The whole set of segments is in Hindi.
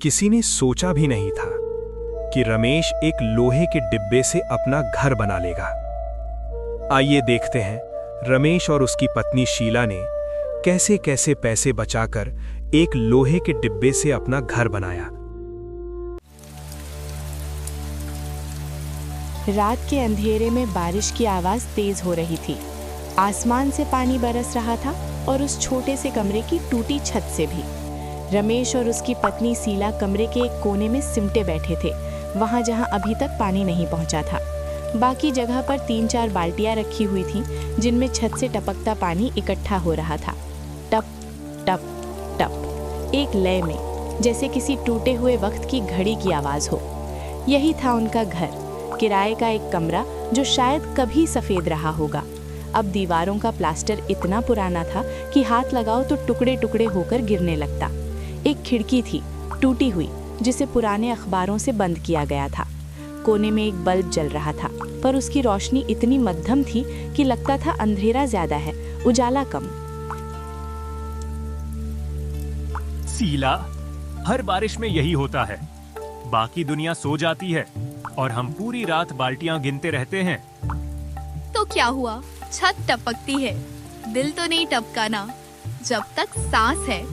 किसी ने सोचा भी नहीं था कि रमेश एक लोहे के डिब्बे से अपना घर बना लेगा। आइए देखते हैं रमेश और उसकी पत्नी शीला ने कैसे कैसे पैसे बचाकर एक लोहे के डिब्बे से अपना घर बनाया। रात के अंधेरे में बारिश की आवाज तेज हो रही थी। आसमान से पानी बरस रहा था और उस छोटे से कमरे की टूटी छत से भी। रमेश और उसकी पत्नी शीला कमरे के एक कोने में सिमटे बैठे थे, वहां जहां अभी तक पानी नहीं पहुंचा था। बाकी जगह पर 3-4 बाल्टियां रखी हुई थीं, जिनमें छत से टपकता पानी इकट्ठा हो रहा था। टप टप टप, एक लय में, जैसे किसी टूटे हुए वक्त की घड़ी की आवाज हो। यही था उनका घर, किराए का एक कमरा जो शायद कभी सफेद रहा होगा। अब दीवारों का प्लास्टर इतना पुराना था कि हाथ लगाओ तो टुकड़े टुकड़े होकर गिरने लगता। एक खिड़की थी, टूटी हुई, जिसे पुराने अखबारों से बंद किया गया था। कोने में एक बल्ब जल रहा था, पर उसकी रोशनी इतनी मध्यम थी कि लगता था अंधेरा ज्यादा है, उजाला कम। शीला, हर बारिश में यही होता है। बाकी दुनिया सो जाती है और हम पूरी रात बाल्टियां गिनते रहते हैं। तो क्या हुआ, छत टपकती है, दिल तो नहीं टपका ना। जब तक सांस है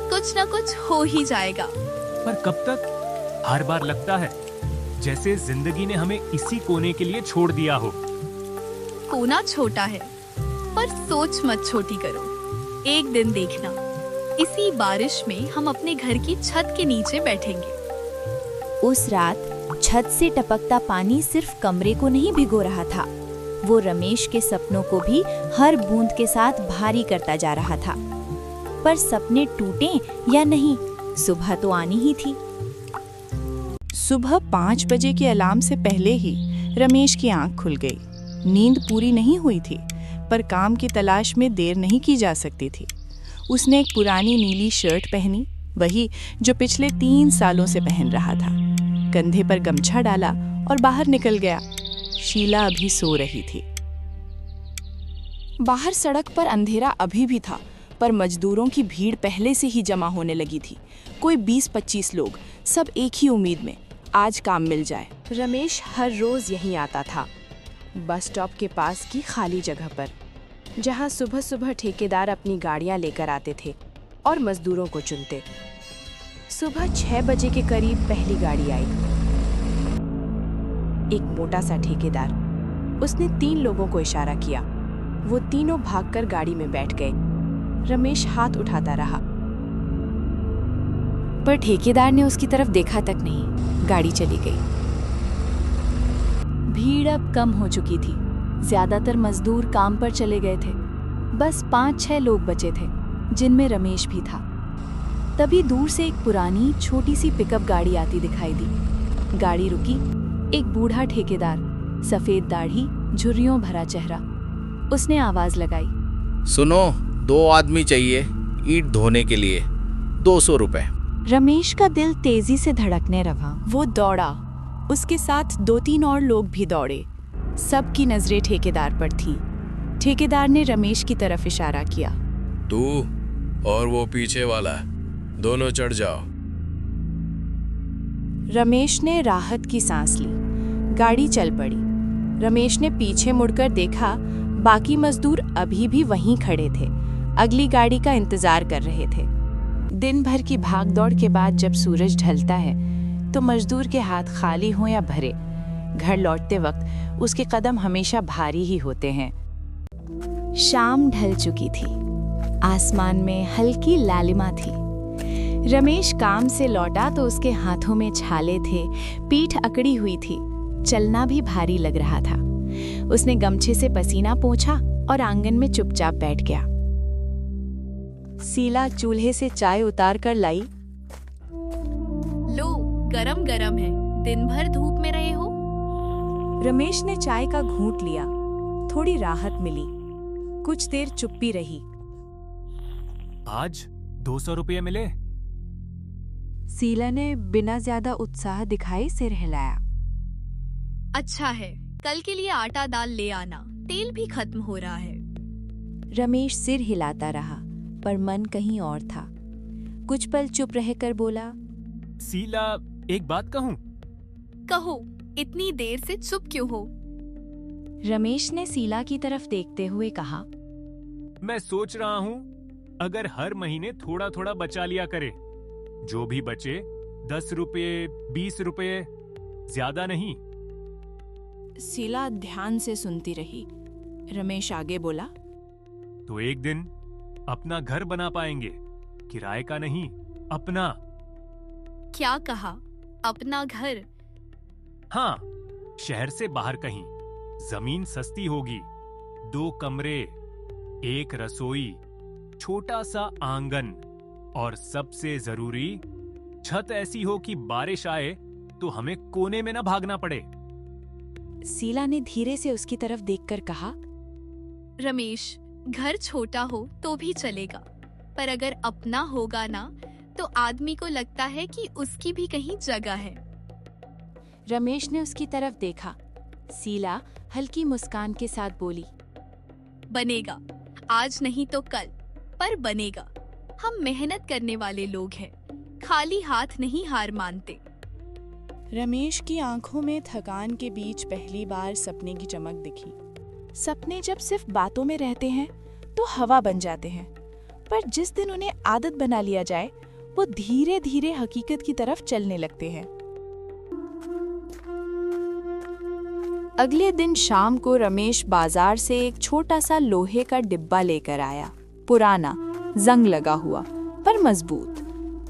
कुछ ना कुछ हो ही जाएगा। पर कब तक? हर बार लगता है जैसे जिंदगी ने हमें इसी कोने के लिए छोड़ दिया हो। कोना छोटा है, पर सोच मत छोटी करो। एक दिन देखना, इसी बारिश में हम अपने घर की छत के नीचे बैठेंगे। उस रात छत से टपकता पानी सिर्फ कमरे को नहीं भिगो रहा था, वो रमेश के सपनों को भी हर बूंद के साथ भारी करता जा रहा था। पर सपने टूटे या नहीं, सुबह तो आनी ही थी। सुबह 5 बजे के अलार्म से पहले ही रमेश की आंख खुल गई। नींद पूरी नहीं हुई थी, पर काम की तलाश में देर नहीं की जा सकती थी। उसने एक पुरानी नीली शर्ट पहनी, वही जो पिछले 3 सालों से पहन रहा था। कंधे पर गमछा डाला और बाहर निकल गया। शीला अभी सो रही थी। बाहर सड़क पर अंधेरा अभी भी था, पर मजदूरों की भीड़ पहले से ही जमा होने लगी थी। कोई 20-25 लोग, सब एक ही उम्मीद में, आज काम मिल जाए। रमेश हर रोज यहीं आता था, बस स्टॉप के पास की खाली जगह पर, जहां सुबह सुबह ठेकेदार अपनी गाड़ियां लेकर आते थे और मजदूरों को चुनते। सुबह 6 बजे के करीब पहली गाड़ी आई। एक मोटा सा ठेकेदार, उसने 3 लोगों को इशारा किया। वो तीनों भागकर गाड़ी में बैठ गए। रमेश हाथ उठाता रहा, पर ठेकेदार ने उसकी तरफ देखा तक नहीं। गाड़ी चली गई। भीड़ अब कम हो चुकी थी। ज्यादातर मजदूर काम पर चले गए थे। बस 5-6 लोग बचे थे, जिनमें रमेश भी था। तभी दूर से एक पुरानी छोटी सी पिकअप गाड़ी आती दिखाई दी। गाड़ी रुकी। एक बूढ़ा ठेकेदार, सफेद दाढ़ी, झुर्रियों भरा चेहरा। उसने आवाज लगाई, सुनो, 2 आदमी चाहिए ईंट धोने के लिए, 200 रुपए। रमेश का दिल तेजी से धड़कने लगा। वो दौड़ा। उसके साथ 2-3 और लोग भी दौड़े। सबकी नजरें ठेकेदार पर थीं। ठेकेदार ने रमेश की तरफ इशारा किया, तू और वो पीछे वाला, दोनों चढ़ जाओ। रमेश ने राहत की सांस ली। गाड़ी चल पड़ी। रमेश ने पीछे मुड़कर देखा, बाकी मजदूर अभी भी वहीं खड़े थे, अगली गाड़ी का इंतजार कर रहे थे। दिन भर की भागदौड़ के बाद जब सूरज ढलता है तो मजदूर के हाथ खाली हों या भरे, घर लौटते वक्त उसके कदम हमेशा भारी ही होते हैं। शाम ढल चुकी थी। आसमान में हल्की लालिमा थी। रमेश काम से लौटा तो उसके हाथों में छाले थे, पीठ अकड़ी हुई थी, चलना भी भारी लग रहा था। उसने गमछे से पसीना पोंछा और आंगन में चुपचाप बैठ गया। शीला चूल्हे से चाय उतार कर लाई। लो, गरम गरम है। दिन भर धूप में रहे हो। रमेश ने चाय का घूंट लिया। थोड़ी राहत मिली। कुछ देर चुप्पी रही। आज 200 रुपये मिले। शीला ने बिना ज्यादा उत्साह दिखाए सिर हिलाया। अच्छा है, कल के लिए आटा दाल ले आना, तेल भी खत्म हो रहा है। रमेश सिर हिलाता रहा, पर मन कहीं और था। कुछ पल चुप रहकर बोला, शीला, एक बात कहूं? कहो, इतनी देर से चुप क्यों हो? रमेश ने शीला की तरफ देखते हुए कहा। मैं सोच रहा हूं, अगर हर महीने थोड़ा थोड़ा बचा लिया करे, जो भी बचे 10 रुपये, 20 रुपये, ज्यादा नहीं। शीला ध्यान से सुनती रही। रमेश आगे बोला, तो एक दिन अपना घर बना पाएंगे, किराए का नहीं, अपना। क्या कहा? अपना घर? हाँ, शहर से बाहर कहीं। जमीन सस्ती होगी, 2 कमरे, 1 रसोई, छोटा सा आंगन और सबसे जरूरी छत ऐसी हो कि बारिश आए तो हमें कोने में ना भागना पड़े। शीला ने धीरे से उसकी तरफ देखकर कहा। रमेश, घर छोटा हो तो भी चलेगा, पर अगर अपना होगा ना तो आदमी को लगता है कि उसकी भी कहीं जगह है। रमेश ने उसकी तरफ देखा। शीला हल्की मुस्कान के साथ बोली, बनेगा, आज नहीं तो कल, पर बनेगा। हम मेहनत करने वाले लोग हैं, खाली हाथ नहीं हार मानते। रमेश की आंखों में थकान के बीच पहली बार सपने की चमक दिखी। सपने जब सिर्फ बातों में रहते हैं तो हवा बन जाते हैं, पर जिस दिन उन्हें आदत बना लिया जाए वो धीरे धीरे हकीकत की तरफ चलने लगते हैं। अगले दिन शाम को रमेश बाजार से एक छोटा सा लोहे का डिब्बा लेकर आया। पुराना, जंग लगा हुआ, पर मजबूत।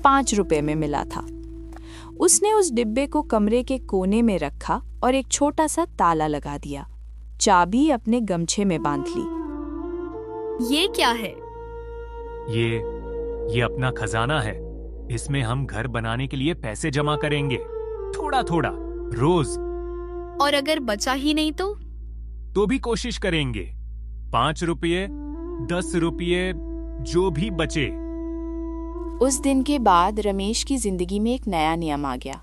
5 रुपए में मिला था। उसने उस डिब्बे को कमरे के कोने में रखा और एक छोटा सा ताला लगा दिया। चाबी अपने गमछे में बांध ली। ये क्या है? ये अपना खजाना है। इसमें हम घर बनाने के लिए पैसे जमा करेंगे, थोड़ा थोड़ा, रोज। और अगर बचा ही नहीं तो भी कोशिश करेंगे। 5 रुपये, 10 रुपये, जो भी बचे। उस दिन के बाद रमेश की जिंदगी में एक नया नियम आ गया।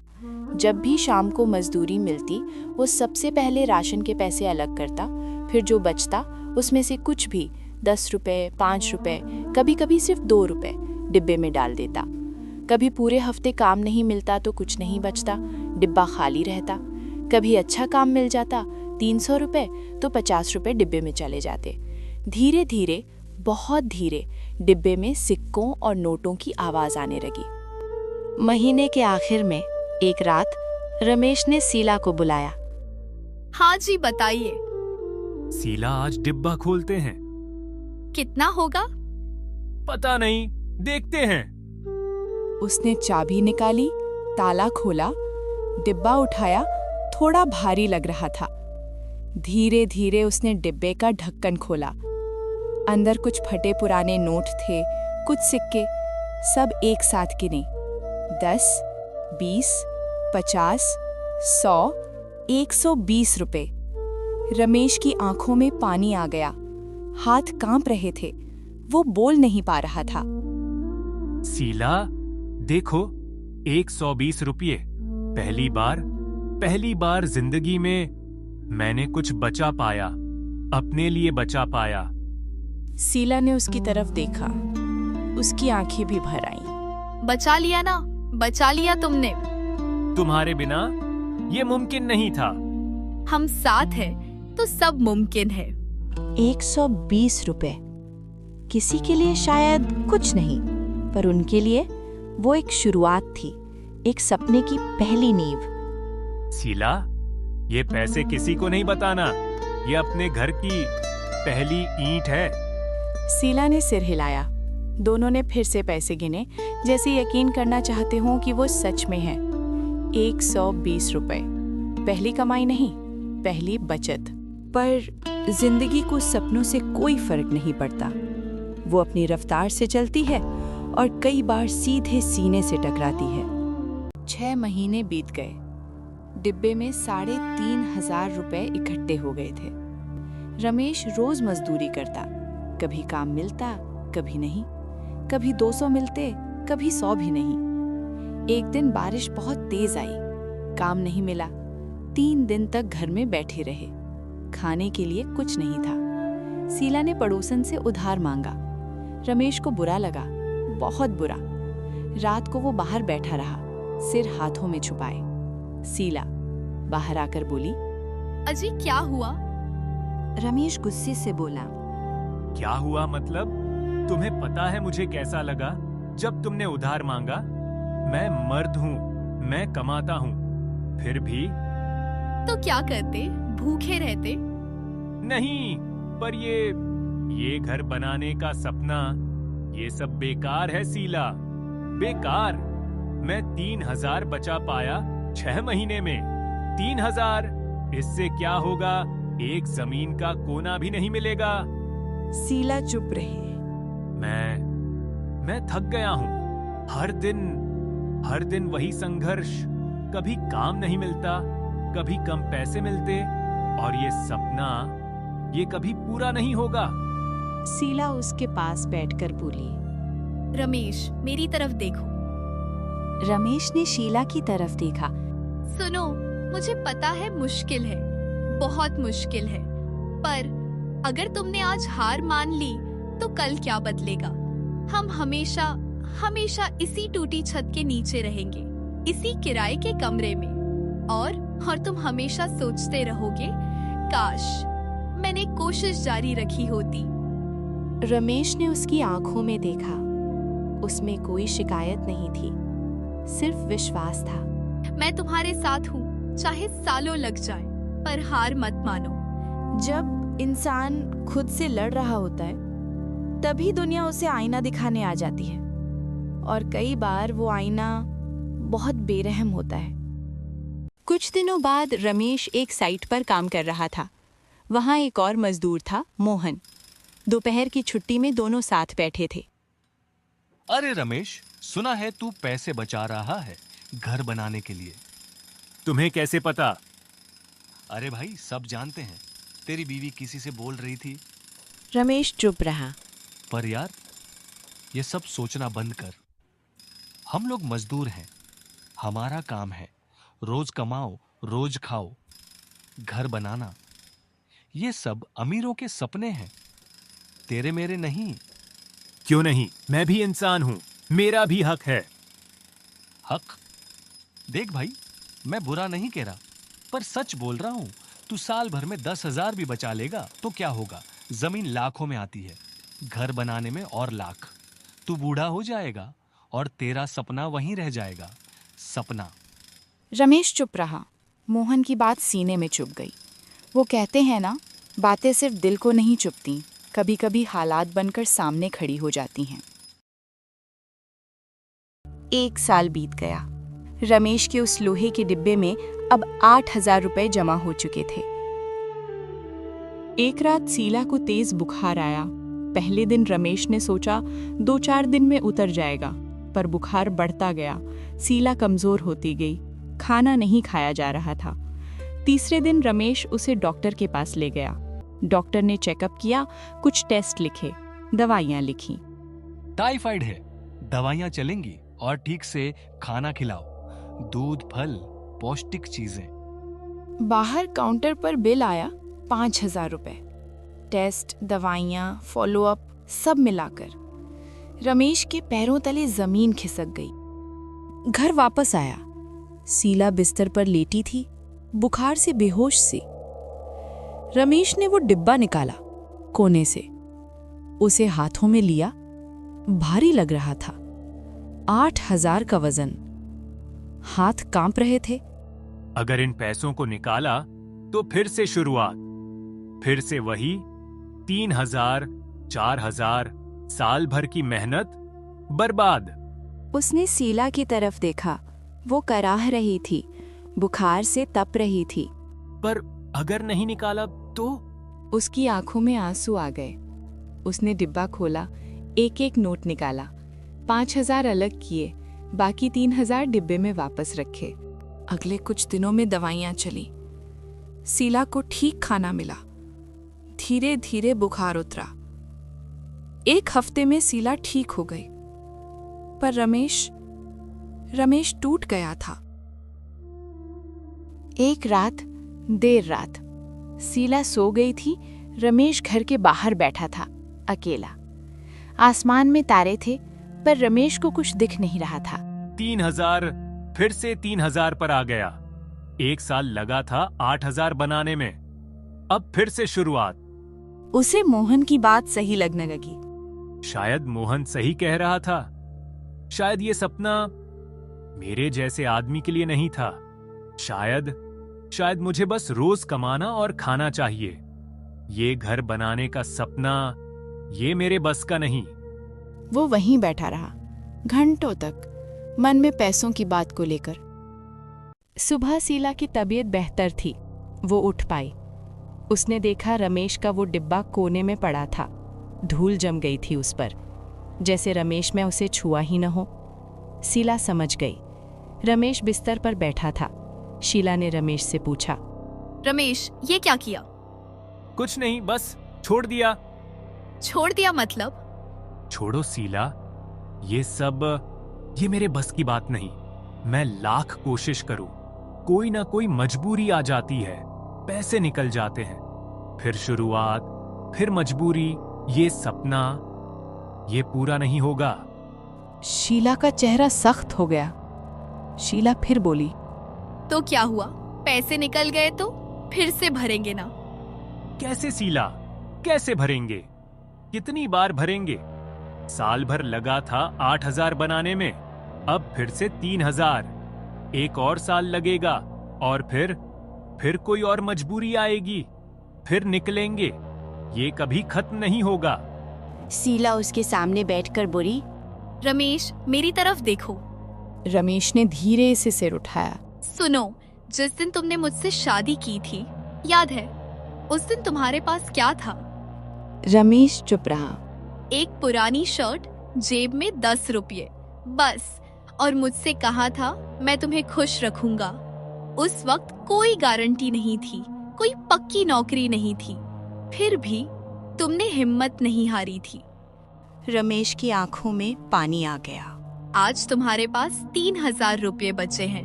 जब भी शाम को मजदूरी मिलती, वो सबसे पहले राशन के पैसे अलग करता, फिर जो बचता उसमें से कुछ भी 10 रुपए, 5 रुपए, कभी कभी सिर्फ 2 रुपए डिब्बे में डाल देता। कभी पूरे हफ्ते काम नहीं मिलता तो कुछ नहीं बचता, डिब्बा खाली रहता। कभी अच्छा काम मिल जाता, 300 रुपए, तो 50 रुपए डिब्बे में चले जाते। धीरे धीरे, बहुत धीरे, डिब्बे में सिक्कों और नोटों की आवाज आने लगी। महीने के आखिर में एक रात रमेश ने शीला को बुलाया। हाँ जी, बताइए। शीला, आज डिब्बा खोलते हैं। कितना होगा? पता नहीं, देखते हैं। उसने चाबी निकाली, ताला खोला, डिब्बा उठाया। थोड़ा भारी लग रहा था। धीरे धीरे उसने डिब्बे का ढक्कन खोला। अंदर कुछ फटे पुराने नोट थे, कुछ सिक्के, सब एक साथ गिने। 10, 20, 50, 100, 120 रुपए। रमेश की आंखों में पानी आ गया। हाथ कांप रहे थे। वो बोल नहीं पा रहा था। शीला, देखो, 120 रुपये। पहली बार जिंदगी में मैंने कुछ बचा पाया, अपने लिए बचा पाया। शीला ने उसकी तरफ देखा। उसकी आंखें भी भर आईं। बचा लिया ना, बचा लिया तुमने। तुम्हारे बिना ये मुमकिन नहीं था। हम साथ हैं तो सब मुमकिन है। 120 रुपए किसी के लिए शायद कुछ नहीं, पर उनके लिए वो एक शुरुआत थी, एक सपने की पहली नींव। शीला, ये पैसे किसी को नहीं बताना, ये अपने घर की पहली ईंट है। शीला ने सिर हिलाया। दोनों ने फिर से पैसे गिने, जैसे यकीन करना चाहते हों कि वो सच में है। 120 रुपए, पहली कमाई नहीं, पहली बचत। पर जिंदगी को सपनों से कोई फर्क नहीं पड़ता। वो अपनी रफ्तार से चलती है और कई बार सीधे सीने से टकराती है। 6 महीने बीत गए। डिब्बे में 3,500 रुपए इकट्ठे हो गए थे। रमेश रोज मजदूरी करता। कभी काम मिलता, कभी नहीं। कभी 200 मिलते, कभी 100 भी नहीं। एक दिन बारिश बहुत तेज आई। काम नहीं मिला। 3 दिन तक घर में बैठे रहे। खाने के लिए कुछ नहीं था। शीला ने पड़ोसन से उधार मांगा। रमेश को बुरा लगा, बहुत बुरा। रात को वो बाहर बैठा रहा। सिर हाथों में छुपाए। शीला बाहर आकर बोली। अजी क्या हुआ? रमेश गुस्से से बोला। क्या हुआ मतलब? तुम्हें पता है मुझे कैसा लगा जब तुमने उधार मांगा? मैं मर्द हूँ, मैं कमाता हूँ, फिर भी। तो क्या करते? भूखे रहते? नहीं, पर ये घर बनाने का सपना, ये सब बेकार है शीला, बेकार। मैं 3,000 बचा पाया 6 महीने में। 3,000, इससे क्या होगा? एक जमीन का कोना भी नहीं मिलेगा। शीला चुप रही। मैं थक गया हूँ। हर दिन वही संघर्ष। कभी काम नहीं मिलता, कभी कम पैसे मिलते, और ये सपना ये कभी पूरा नहीं होगा। शीला उसके पास बैठकर बोली। रमेश, मेरी तरफ देखो। रमेश ने शीला की तरफ देखा। सुनो, मुझे पता है मुश्किल है, बहुत मुश्किल है, पर अगर तुमने आज हार मान ली तो कल क्या बदलेगा? हम हमेशा इसी टूटी छत के नीचे रहेंगे, इसी किराए के कमरे में, और तुम हमेशा सोचते रहोगे, काश मैंने कोशिश जारी रखी होती। रमेश ने उसकी आंखों में देखा। उसमें कोई शिकायत नहीं थी, सिर्फ विश्वास था। मैं तुम्हारे साथ हूँ, चाहे सालों लग जाए, पर हार मत मानो। जब इंसान खुद से लड़ रहा होता है तभी दुनिया उसे आईना दिखाने आ जाती है, और कई बार वो आईना बहुत बेरहम होता है। कुछ दिनों बाद रमेश एक साइट पर काम कर रहा था। वहाँ एक और मजदूर था, मोहन। दोपहर की छुट्टी में दोनों साथ बैठे थे। अरे रमेश, सुना है तू पैसे बचा रहा है घर बनाने के लिए। तुम्हें कैसे पता? अरे भाई, सब जानते हैं, तेरी बीवी किसी से बोल रही थी। रमेश चुप रहा। पर यार, ये सब सोचना बंद कर। हम लोग मजदूर हैं, हमारा काम है रोज कमाओ, रोज खाओ। घर बनाना, ये सब अमीरों के सपने हैं, तेरे मेरे नहीं। क्यों नहीं? मैं भी इंसान हूँ, मेरा भी हक है। हक? देख भाई, मैं बुरा नहीं कह रहा, पर सच बोल रहा हूँ। तू साल भर में 10,000 भी बचा लेगा तो क्या होगा? जमीन लाखों में आती है, घर बनाने में और लाख। तू बूढ़ा हो जाएगा और तेरा सपना वहीं रह जाएगा। सपना। रमेश चुप रहा। मोहन की बात सीने में चुभ गई। वो कहते हैं ना, बातें सिर्फ दिल को नहीं चुभती, कभी कभी हालात बनकर सामने खड़ी हो जाती हैं। 1 साल बीत गया। रमेश के उस लोहे के डिब्बे में अब 8,000 रुपए जमा हो चुके थे। एक रात शीला को तेज बुखार आया। पहले दिन रमेश ने सोचा 2-4 दिन में उतर जाएगा, पर बुखार बढ़ता गया। शीला कमजोर होती गई, खाना नहीं खाया जा रहा था। तीसरे दिन रमेश उसे डॉक्टर के पास ले गया। डॉक्टर ने चेकअप किया, कुछ टेस्ट लिखे, दवाइयां लिखी। टाइफाइड है, दवाइयां चलेंगी, और ठीक से खाना खिलाओ, दूध, फल, पौष्टिक चीजें। बाहर काउंटर पर बिल आया 5,000 रुपए। टेस्ट, दवाइयां, फॉलोअप सब मिलाकर रमेश के पैरों तले जमीन खिसक गई। घर वापस आया। शीला बिस्तर पर लेटी थी, बुखार से बेहोश सी। रमेश ने वो डिब्बा निकाला कोने से, उसे हाथों में लिया। भारी लग रहा था, 8,000 का वजन। हाथ कांप रहे थे। अगर इन पैसों को निकाला तो फिर से शुरुआत, फिर से वही 3,000, 4,000, साल भर की मेहनत बर्बाद। उसने शीला की तरफ देखा। वो कराह रही थी, बुखार से तप रही थी। पर अगर नहीं निकाला तो? उसकी आंखों में आंसू आ गए। उसने डिब्बा खोला, एक नोट निकाला, 5,000 अलग किए, बाकी 3,000 डिब्बे में वापस रखे। अगले कुछ दिनों में दवाइयां चली। शीला को ठीक खाना मिला। धीरे धीरे बुखार उतरा। 1 हफ्ते में शीला ठीक हो गई, पर रमेश टूट गया था। एक रात, देर रात, शीला सो गई थी। रमेश घर के बाहर बैठा था, अकेला। आसमान में तारे थे, पर रमेश को कुछ दिख नहीं रहा था। 3,000, फिर से 3,000 पर आ गया। एक साल लगा था 8,000 बनाने में। अब फिर से शुरुआत। उसे मोहन की बात सही लगने लगी। शायद मोहन सही कह रहा था। शायद ये सपना मेरे जैसे आदमी के लिए नहीं था। शायद मुझे बस रोज कमाना और खाना चाहिए। ये घर बनाने का सपना, ये मेरे बस का नहीं। वो वहीं बैठा रहा घंटों तक, मन में पैसों की बात को लेकर। सुबह शीला की तबीयत बेहतर थी, वो उठ पाई। उसने देखा रमेश का वो डिब्बा कोने में पड़ा था। धूल जम गई थी उस पर, जैसे रमेश में उसे छुआ ही न हो। शीला समझ गई। रमेश बिस्तर पर बैठा था। शीला ने रमेश से पूछा, रमेश, ये क्या किया? कुछ नहीं, बस छोड़ दिया। छोड़ दिया मतलब? छोड़ो शीला, ये मेरे बस की बात नहीं। मैं लाख कोशिश करूं, कोई ना कोई मजबूरी आ जाती है, पैसे निकल जाते हैं, फिर शुरुआत, फिर मजबूरी। ये सपना, ये पूरा नहीं होगा। शीला का चेहरा सख्त हो गया। शीला फिर बोली, तो क्या हुआ? पैसे निकल गए तो फिर से भरेंगे ना? कैसे शीला, कैसे भरेंगे? कितनी बार भरेंगे? साल भर लगा था 8,000 बनाने में, अब फिर से 3,000। एक और साल लगेगा और फिर कोई और मजबूरी आएगी, फिर निकलेंगे। ये कभी खत्म नहीं होगा। शीला उसके सामने बैठकर बोली, रमेश, मेरी तरफ देखो। रमेश ने धीरे से सिर उठाया। सुनो, जिस दिन तुमने मुझसे शादी की थी, याद है? उस दिन तुम्हारे पास क्या था? रमेश चुप रहा। एक पुरानी शर्ट, जेब में 10 रुपये, बस। और मुझसे कहा था मैं तुम्हें खुश रखूंगा। उस वक्त कोई गारंटी नहीं थी, कोई पक्की नौकरी नहीं थी, फिर भी तुमने हिम्मत नहीं हारी थी। रमेश की आंखों में पानी आ गया। आज तुम्हारे पास 3,000 रुपये बचे हैं।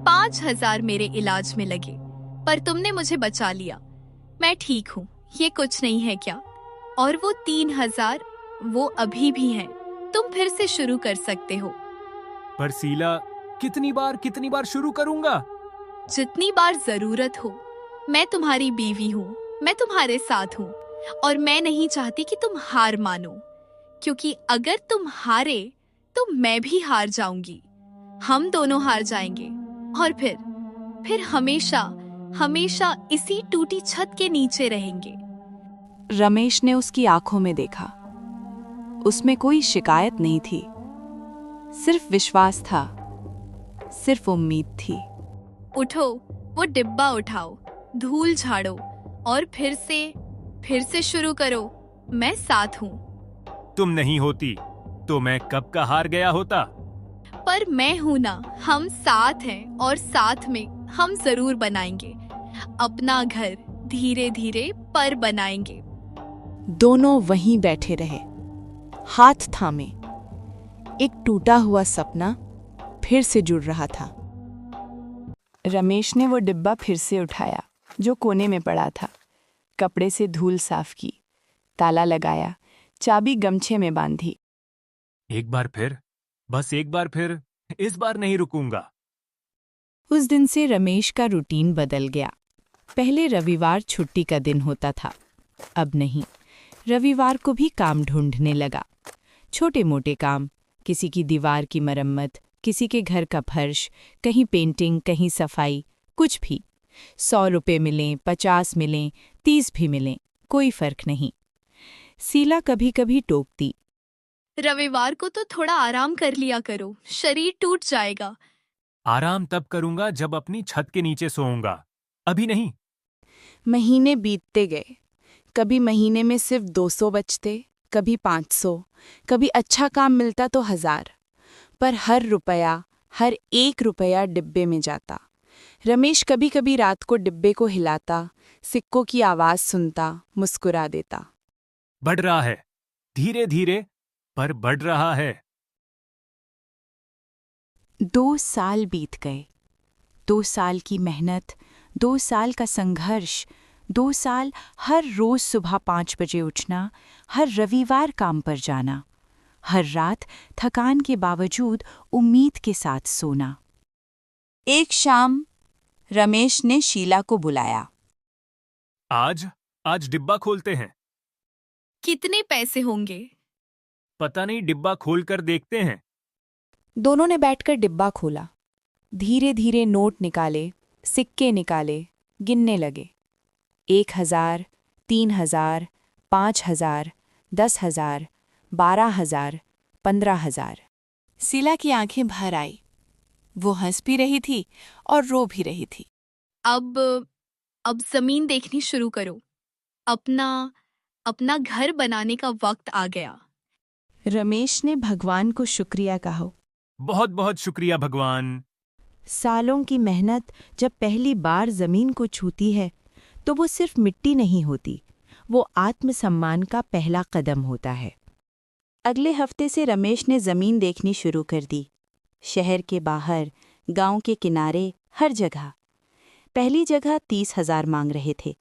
5,000 मेरे इलाज में लगे, पर तुमने मुझे बचा लिया। मैं ठीक हूँ, ये कुछ नहीं है क्या? और वो 3,000, वो अभी भी हैं। तुम फिर से शुरू कर सकते हो। पर शीला, कितनी बार शुरू करूंगा? जितनी बार जरूरत हो। मैं तुम्हारी बीवी हूँ, मैं तुम्हारे साथ हूँ, और मैं नहीं चाहती कि तुम हार मानो, क्योंकि अगर तुम हारे तो मैं भी हार जाऊंगी। हम दोनों हार जाएंगे, और फिर हमेशा इसी टूटी छत के नीचे रहेंगे। रमेश ने उसकी आंखों में देखा। उसमें कोई शिकायत नहीं थी, सिर्फ विश्वास था, सिर्फ उम्मीद थी। उठो, वो डिब्बा उठाओ, धूल झाड़ो, और फिर से शुरू करो। मैं साथ हूँ। तुम नहीं होती तो मैं कब का हार गया होता। पर मैं हूं ना, हम साथ हैं, और साथ में हम जरूर बनाएंगे अपना घर, धीरे धीरे पर बनाएंगे। दोनों वहीं बैठे रहे, हाथ थामे। एक टूटा हुआ सपना फिर से जुड़ रहा था। रमेश ने वो डिब्बा फिर से उठाया जो कोने में पड़ा था, कपड़े से धूल साफ की, ताला लगाया, चाबी गमछे में बांधी। एक बार फिर, बस एक बार फिर, इस बार नहीं रुकूंगा। उस दिन से रमेश का रूटीन बदल गया। पहले रविवार छुट्टी का दिन होता था, अब नहीं। रविवार को भी काम ढूंढने लगा। छोटे मोटे काम, किसी की दीवार की मरम्मत, किसी के घर का फर्श, कहीं पेंटिंग, कहीं सफाई, कुछ भी। 100 रुपये मिलें, 50 मिलें, 30 भी मिलें, कोई फर्क नहीं। शीला कभी कभी टोकती, रविवार को तो थोड़ा आराम कर लिया करो, शरीर टूट जाएगा। आराम तब करूंगा जब अपनी छत के नीचे सोऊंगा, अभी नहीं। महीने बीतते गए। कभी महीने में सिर्फ 200 बचते, कभी 500, कभी अच्छा काम मिलता तो 1000। पर हर रुपया, हर 1 रुपया डिब्बे में जाता। रमेश कभी कभी रात को डिब्बे को हिलाता, सिक्कों की आवाज सुनता, मुस्कुरा देता। बढ़ रहा है, धीरे धीरे पर बढ़ रहा है। 2 साल बीत गए। 2 साल की मेहनत, 2 साल का संघर्ष, 2 साल हर रोज सुबह 5 बजे उठना, हर रविवार काम पर जाना, हर रात थकान के बावजूद उम्मीद के साथ सोना। एक शाम रमेश ने शीला को बुलाया। आज आज डिब्बा खोलते हैं। कितने पैसे होंगे? पता नहीं, डिब्बा खोल कर देखते हैं। दोनों ने बैठकर डिब्बा खोला। धीरे धीरे नोट निकाले, सिक्के निकाले, गिनने लगे। 1,000, 3,000, 5,000, 10,000, 12,000, 15,000। शीला की आंखें भर आई। वो हंस भी रही थी और रो भी रही थी। अब जमीन देखनी शुरू करो। अपना घर बनाने का वक्त आ गया। रमेश ने भगवान को शुक्रिया कहा। बहुत बहुत शुक्रिया भगवान। सालों की मेहनत जब पहली बार जमीन को छूती है तो वो सिर्फ मिट्टी नहीं होती, वो आत्मसम्मान का पहला कदम होता है। अगले हफ्ते से रमेश ने जमीन देखनी शुरू कर दी। शहर के बाहर, गांव के किनारे, हर जगह। पहली जगह 30,000 मांग रहे थे।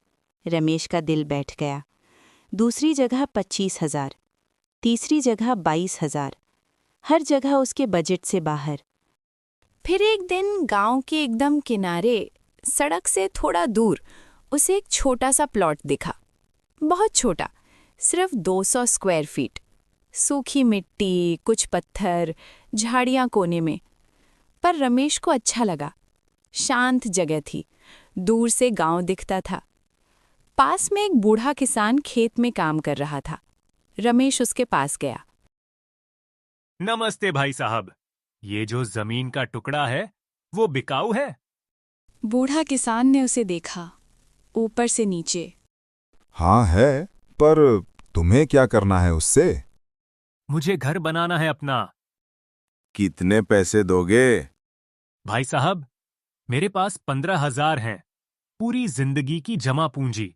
रमेश का दिल बैठ गया। दूसरी जगह 25,000, तीसरी जगह 22,000। हर जगह उसके बजट से बाहर। फिर एक दिन गांव के एकदम किनारे, सड़क से थोड़ा दूर, उसे एक छोटा सा प्लॉट दिखा। बहुत छोटा, सिर्फ 200 स्क्वायर फीट। सूखी मिट्टी, कुछ पत्थर, झाड़ियां कोने में। पर रमेश को अच्छा लगा। शांत जगह थी, दूर से गांव दिखता था। पास में एक बूढ़ा किसान खेत में काम कर रहा था। रमेश उसके पास गया। नमस्ते भाई साहब, ये जो जमीन का टुकड़ा है वो बिकाऊ है? बूढ़ा किसान ने उसे देखा, ऊपर से नीचे। हाँ है, पर तुम्हें क्या करना है उससे? मुझे घर बनाना है अपना। कितने पैसे दोगे? भाई साहब, मेरे पास 15,000 हैं, पूरी जिंदगी की जमा पूंजी।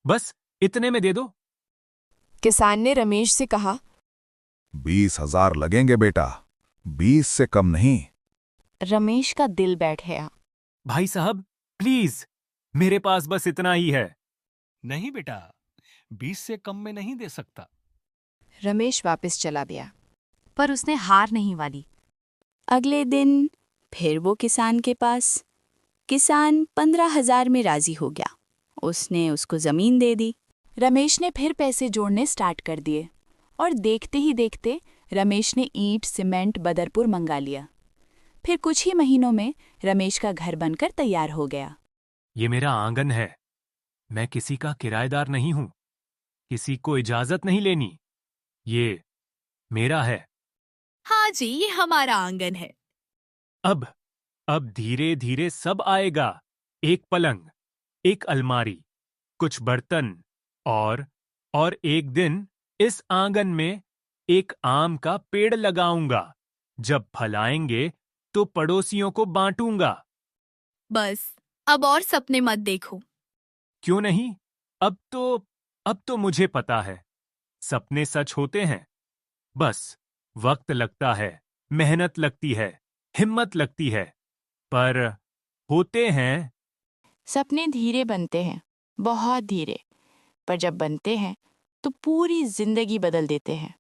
बस इतने में दे दो। किसान ने रमेश से कहा। 20,000 लगेंगे बेटा, 20 से कम नहीं। रमेश का दिल बैठ गया। भाई साहब प्लीज, मेरे पास बस इतना ही है। नहीं बेटा, 20 से कम में नहीं दे सकता। रमेश वापस चला गया, पर उसने हार नहीं वाली। अगले दिन फिर वो किसान के पास। किसान 15,000 में राजी हो गया। उसने उसको जमीन दे दी। रमेश ने फिर पैसे जोड़ने स्टार्ट कर दिए और देखते ही देखते रमेश ने ईंट, सीमेंट, बदरपुर मंगा लिया। फिर कुछ ही महीनों में रमेश का घर बनकर तैयार हो गया। ये मेरा आंगन है। मैं किसी का किराएदार नहीं हूं, किसी को इजाजत नहीं लेनी। ये मेरा है। हाँ जी, ये हमारा आंगन है। अब धीरे धीरे सब आएगा। एक पलंग, एक अलमारी, कुछ बर्तन और एक दिन इस आंगन में एक आम का पेड़ लगाऊंगा। जब फल आएंगे तो पड़ोसियों को बांटूंगा। बस अब और सपने मत देखो। क्यों नहीं? अब तो मुझे पता है, सपने सच होते हैं। बस वक्त लगता है, मेहनत लगती है, हिम्मत लगती है, पर होते हैं। सपने धीरे बनते हैं, बहुत धीरे, पर जब बनते हैं तो पूरी जिंदगी बदल देते हैं।